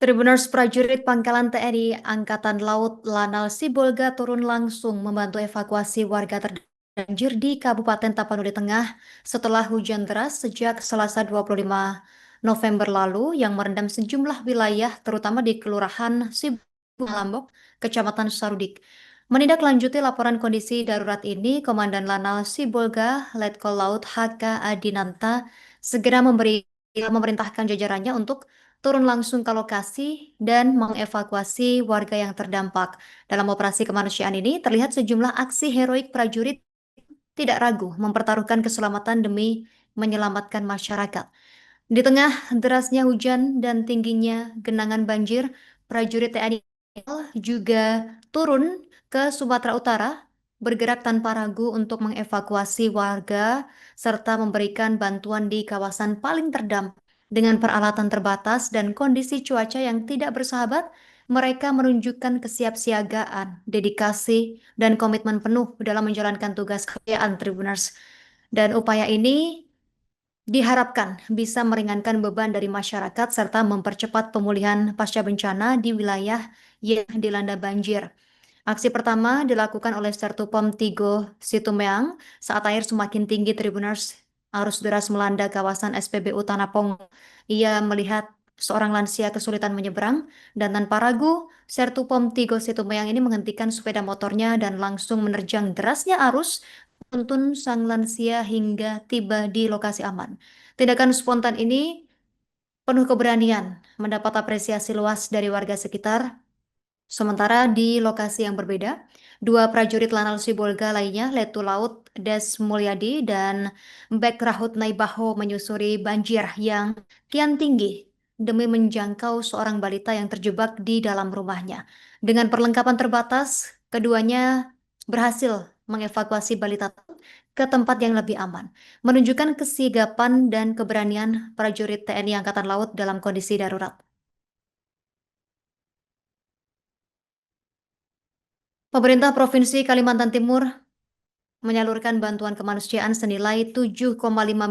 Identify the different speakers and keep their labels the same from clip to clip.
Speaker 1: Tribuners prajurit Pangkalan TNI Angkatan Laut Lanal Sibolga turun langsung membantu evakuasi warga terdampak banjir di Kabupaten Tapanuli Tengah setelah hujan deras sejak Selasa 25 November lalu yang merendam sejumlah wilayah terutama di Kelurahan Sibolga, Kecamatan Sarudik. Menindaklanjuti laporan kondisi darurat ini, Komandan Lanal Sibolga, Letkol Laut HK Adinanta segera memerintahkan jajarannya untuk turun langsung ke lokasi dan mengevakuasi warga yang terdampak. Dalam operasi kemanusiaan ini, terlihat sejumlah aksi heroik prajurit tidak ragu mempertaruhkan keselamatan demi menyelamatkan masyarakat. Di tengah derasnya hujan dan tingginya genangan banjir, prajurit TNI juga turun ke Sumatera Utara bergerak tanpa ragu untuk mengevakuasi warga serta memberikan bantuan di kawasan paling terdampak. Dengan peralatan terbatas dan kondisi cuaca yang tidak bersahabat, mereka menunjukkan kesiapsiagaan, dedikasi, dan komitmen penuh dalam menjalankan tugas kerjaan Tribuners. Dan upaya ini diharapkan bisa meringankan beban dari masyarakat serta mempercepat pemulihan pasca bencana di wilayah yang dilanda banjir. Aksi pertama dilakukan oleh Sertupom Tigo Situmeang saat air semakin tinggi Tribuners. Arus deras melanda kawasan SPBU Tanah Pong. Ia melihat seorang lansia kesulitan menyeberang dan tanpa ragu Sertupom Tigo Situmeang ini menghentikan sepeda motornya dan langsung menerjang derasnya arus menuntun sang lansia hingga tiba di lokasi aman. Tindakan spontan ini penuh keberanian mendapat apresiasi luas dari warga sekitar. Sementara di lokasi yang berbeda, dua prajurit Lanal Sibolga lainnya, Letu Laut Des Mulyadi dan Bek Rahut Naibaho menyusuri banjir yang kian tinggi demi menjangkau seorang balita yang terjebak di dalam rumahnya. Dengan perlengkapan terbatas, keduanya berhasil mengevakuasi balita ke tempat yang lebih aman, menunjukkan kesigapan dan keberanian prajurit TNI Angkatan Laut dalam kondisi darurat. Pemerintah Provinsi Kalimantan Timur menyalurkan bantuan kemanusiaan senilai 7,5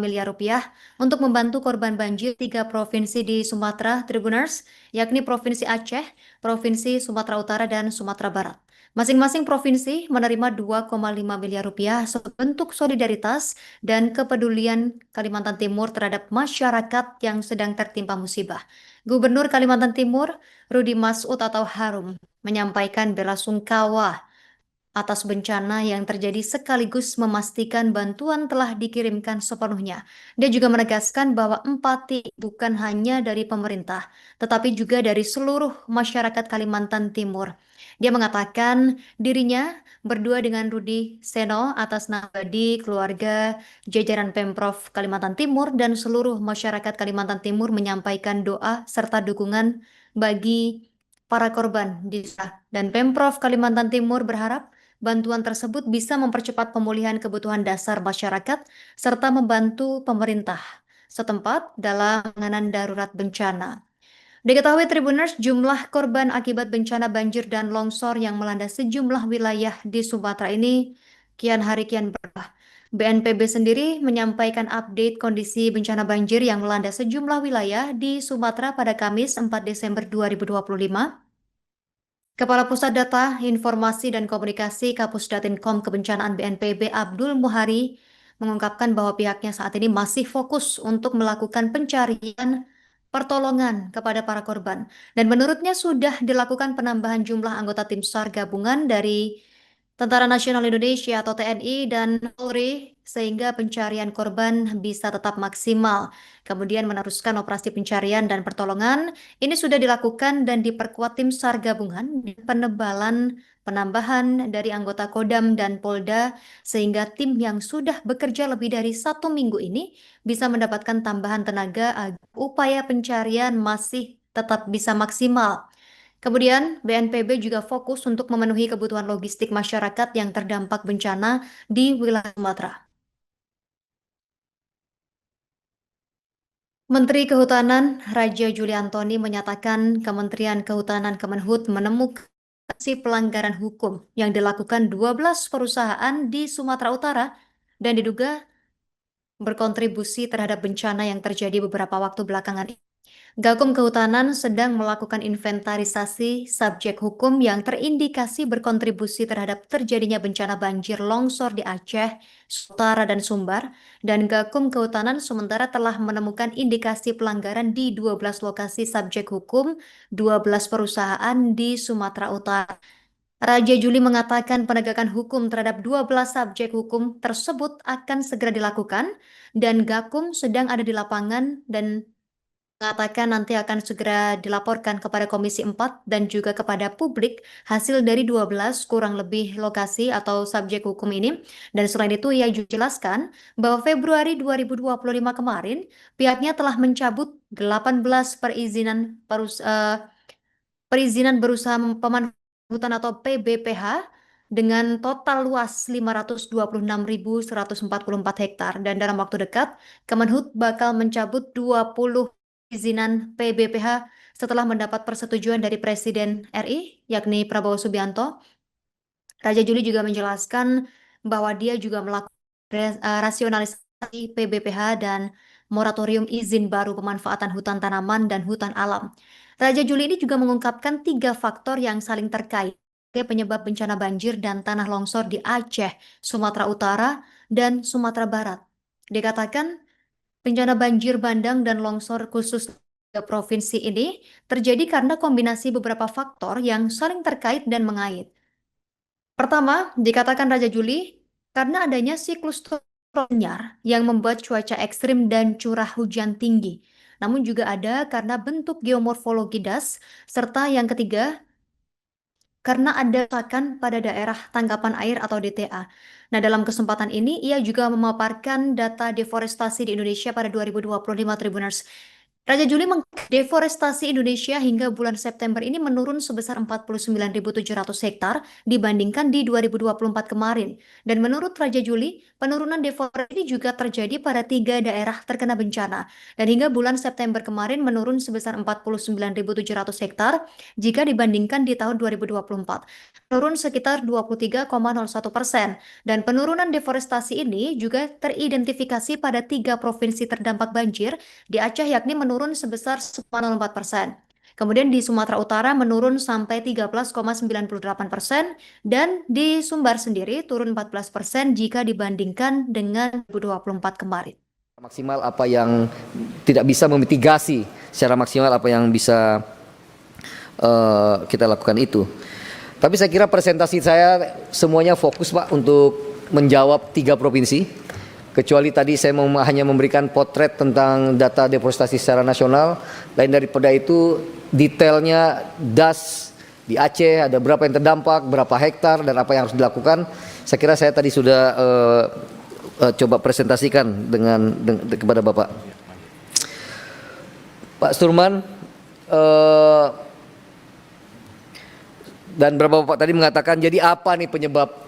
Speaker 1: miliar rupiah untuk membantu korban banjir tiga provinsi di Sumatera Tribuners, yakni Provinsi Aceh, Provinsi Sumatera Utara, dan Sumatera Barat. Masing-masing provinsi menerima 2,5 miliar rupiah sebagai bentuk solidaritas dan kepedulian Kalimantan Timur terhadap masyarakat yang sedang tertimpa musibah. Gubernur Kalimantan Timur, Rudi Masud atau Harum, menyampaikan bela sungkawa atas bencana yang terjadi sekaligus memastikan bantuan telah dikirimkan sepenuhnya. Dia juga menegaskan bahwa empati bukan hanya dari pemerintah, tetapi juga dari seluruh masyarakat Kalimantan Timur. Dia mengatakan dirinya berdua dengan Rudi Seno atas nama di keluarga jajaran Pemprov Kalimantan Timur dan seluruh masyarakat Kalimantan Timur menyampaikan doa serta dukungan bagi para korban di dan Pemprov Kalimantan Timur berharap bantuan tersebut bisa mempercepat pemulihan kebutuhan dasar masyarakat serta membantu pemerintah setempat dalam penanganan darurat bencana. Diketahui Tribuners, jumlah korban akibat bencana banjir dan longsor yang melanda sejumlah wilayah di Sumatera ini kian hari kian bertambah. BNPB sendiri menyampaikan update kondisi bencana banjir yang melanda sejumlah wilayah di Sumatera pada Kamis 4 Desember 2025. Kepala Pusat Data, Informasi dan Komunikasi Kapusdatinkom Kebencanaan BNPB Abdul Muhari mengungkapkan bahwa pihaknya saat ini masih fokus untuk melakukan pencarian pertolongan kepada para korban. Dan menurutnya sudah dilakukan penambahan jumlah anggota tim SAR gabungan dari Tentara Nasional Indonesia atau TNI dan Polri sehingga pencarian korban bisa tetap maksimal. Kemudian meneruskan operasi pencarian dan pertolongan ini sudah dilakukan dan diperkuat tim SAR gabungan penebalan penambahan dari anggota Kodam dan Polda sehingga tim yang sudah bekerja lebih dari 1 minggu ini bisa mendapatkan tambahan tenaga agar upaya pencarian masih tetap bisa maksimal. Kemudian, BNPB juga fokus untuk memenuhi kebutuhan logistik masyarakat yang terdampak bencana di wilayah Sumatera. Menteri Kehutanan Raja Juli Antoni menyatakan Kementerian Kehutanan Kemenhut menemukan aksi pelanggaran hukum yang dilakukan 12 perusahaan di Sumatera Utara dan diduga berkontribusi terhadap bencana yang terjadi beberapa waktu belakangan ini. Gakum Kehutanan sedang melakukan inventarisasi subjek hukum yang terindikasi berkontribusi terhadap terjadinya bencana banjir longsor di Aceh, Utara, dan Sumbar, dan Gakum Kehutanan sementara telah menemukan indikasi pelanggaran di 12 lokasi subjek hukum, 12 perusahaan di Sumatera Utara. Raja Juli mengatakan penegakan hukum terhadap 12 subjek hukum tersebut akan segera dilakukan, dan Gakum sedang ada di lapangan dan mengatakan nanti akan segera dilaporkan kepada Komisi 4 dan juga kepada publik hasil dari 12 kurang lebih lokasi atau subjek hukum ini. Dan selain itu ia juga jelaskan bahwa Februari 2025 kemarin pihaknya telah mencabut 18 perizinan berusaha pemanfaatan hutan atau PBPH dengan total luas 526.144 hektar, dan dalam waktu dekat Kemenhub bakal mencabut 20 perizinan PBPH setelah mendapat persetujuan dari Presiden RI yakni Prabowo Subianto. Raja Juli juga menjelaskan bahwa dia juga melakukan rasionalisasi PBPH dan moratorium izin baru pemanfaatan hutan tanaman dan hutan alam. Raja Juli ini juga mengungkapkan 3 faktor yang saling terkait sebagai penyebab bencana banjir dan tanah longsor di Aceh, Sumatera Utara, dan Sumatera Barat. Dikatakan bencana banjir bandang dan longsor khusus di provinsi ini terjadi karena kombinasi beberapa faktor yang saling terkait dan mengait. Pertama, dikatakan Raja Juli, karena adanya siklus teronyar yang membuat cuaca ekstrim dan curah hujan tinggi. Namun juga ada karena bentuk geomorfologi das, serta yang ketiga, karena ada kerusakan pada daerah tangkapan air atau DTA. Nah, dalam kesempatan ini, ia juga memaparkan data deforestasi di Indonesia pada 2025 Tribuners. Raja Juli deforestasi Indonesia hingga bulan September ini menurun sebesar 49.700 hektar dibandingkan di 2024 kemarin. Dan menurut Raja Juli, penurunan deforestasi ini juga terjadi pada 3 daerah terkena bencana. Dan hingga bulan September kemarin menurun sebesar 49.700 hektar jika dibandingkan di tahun 2024. Menurun sekitar 23,01%. Dan penurunan deforestasi ini juga teridentifikasi pada 3 provinsi terdampak banjir di Aceh, yakni menurun sebesar 10,04%. Kemudian di Sumatera Utara menurun sampai 13,98% dan di Sumbar sendiri turun 14% jika dibandingkan dengan 2024 kemarin.
Speaker 2: Maksimal apa yang tidak bisa memitigasi secara maksimal apa yang bisa kita lakukan itu. Tapi saya kira presentasi saya semuanya fokus Pak untuk menjawab 3 provinsi. Kecuali tadi saya hanya memberikan potret tentang data deforestasi secara nasional. Lain daripada itu detailnya das di Aceh ada berapa yang terdampak, berapa hektar dan apa yang harus dilakukan. Saya kira saya tadi sudah coba presentasikan kepada Bapak. Pak Sturman dan beberapa Bapak tadi mengatakan jadi apa nih penyebab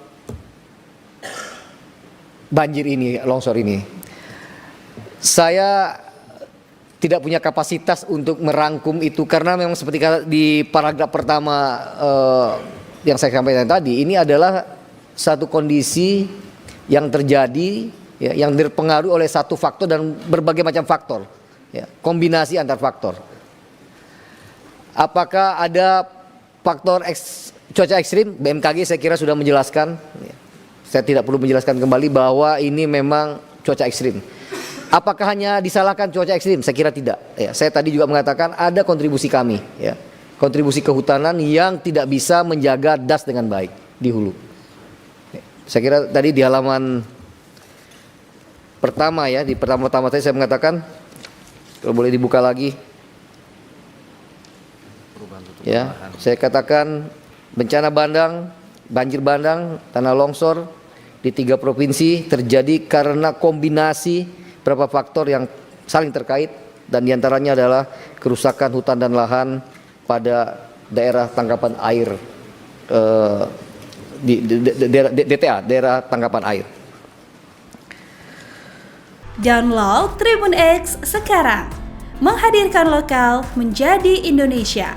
Speaker 2: banjir ini, longsor ini. Saya tidak punya kapasitas untuk merangkum itu karena memang seperti di paragraf pertama yang saya sampaikan tadi, ini adalah satu kondisi yang terjadi ya, yang dipengaruhi oleh satu faktor dan berbagai macam faktor ya, kombinasi antar faktor. Apakah ada faktor cuaca ekstrim? BMKG saya kira sudah menjelaskan ya. Saya tidak perlu menjelaskan kembali bahwa ini memang cuaca ekstrim. Apakah hanya disalahkan cuaca ekstrim? Saya kira tidak. Ya, saya tadi juga mengatakan ada kontribusi kami, ya, kontribusi kehutanan yang tidak bisa menjaga das dengan baik di hulu. Ya, saya kira tadi di halaman pertama ya, di pertama-tama saya mengatakan, kalau boleh dibuka lagi, ya, saya katakan bencana bandang, banjir bandang, tanah longsor di 3 provinsi terjadi karena kombinasi beberapa faktor yang saling terkait dan diantaranya adalah kerusakan hutan dan lahan pada daerah tangkapan air di DTA, daerah tangkapan air.
Speaker 3: Download Tribun X sekarang, menghadirkan lokal menjadi Indonesia.